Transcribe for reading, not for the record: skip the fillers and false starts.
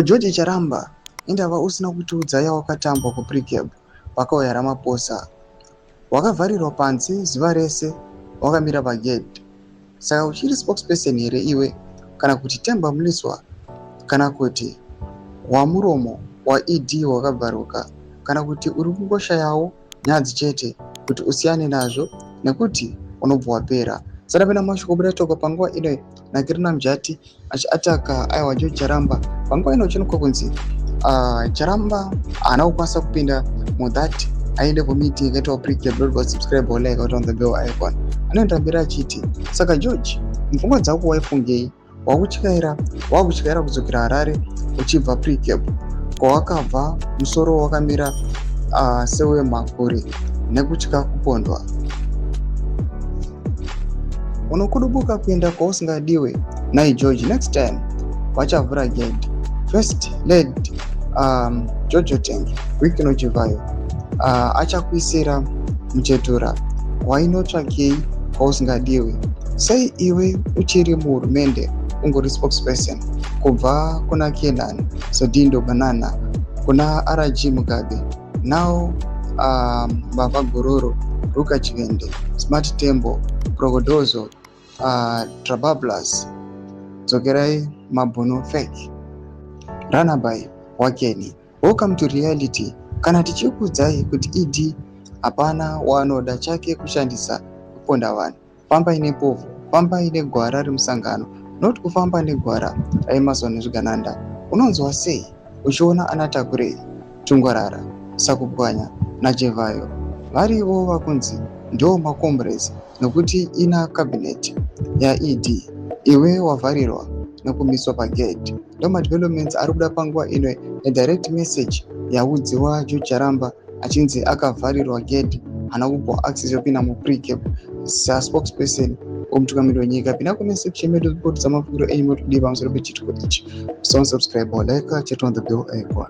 George Charamba indava usina kutiudza yawakatambwa kuPrecabe pakauya Ramaphosa wakavharirwa panze zuva rese wakamira pagedhi. Saka uchiri spokesperson here iwe, kana kuti Temba Muliswa, kana kuti wamuromo waED wakabvaruka, kana kuti uri kungoshayawo nyadzi chete kuti usiyane nazvo nekuti unobva wapera. Sadapena mashoko buda toka panguva ino Nakirina Mjati achiataka aiwa George Charamba panguva ino chinokuwa kunzi Charamba haana kukwanisa kupinda mudhati aende kumeeting yakaitwa Precabe. Don't subscribe or like out on the bell icon. Anoendambira achiti saka George, mfungwa dzako waifungei? Wakutyaira kudzokera Harare uchibva Precabe kwawakabva musoro wakamira sewemakuri nekutya kupondwa. Unokudubuka kuenda kwausingadiwe. Nai George, next time vachavhura gate. First led Jojo Tank Wikino Chivayo achakuisira muchetura wainotsvakei kwausingadiwe. Sei iwe uchiri muhurumende ungori spokesperson kubva kuna Kenan Sodindo Banana kuna RG Mugabe, now Baba Gororo, Ruka Chivende, Smart Tembo, Progodozo, Trabablas, Zogerai Mabono Fake, Ranabai Wakeni. Welcome to reality. Kana tichikudzai kuti ED hapana wanoda chake kushandisa kuponda vanhu. Famba ine povu, famba ine gwara rimusangano, not kufamba negwara raimaswa nezvigananda. Unonzwa sei uchiona anatakurei Tungwarara, Sakupwanya naJevayo varivo vakunzi ndo macomrades nokuti ina cabinet yaED iwe wavharirwa nekumiswa pagedhi. Ndo madevelopments ari kuda panguva ino nedirect message yaudziwa George Charamba achinzi akavharirwa gedhi, haana kupiwa access yopinda muPrecabe saspokesperson omutungamiri wenyika. Pinda comment section medu report dzamafungiro enyu motodiwa pamusoro pechitiko ichi. Don't subscribe or like, chat on the bell icon.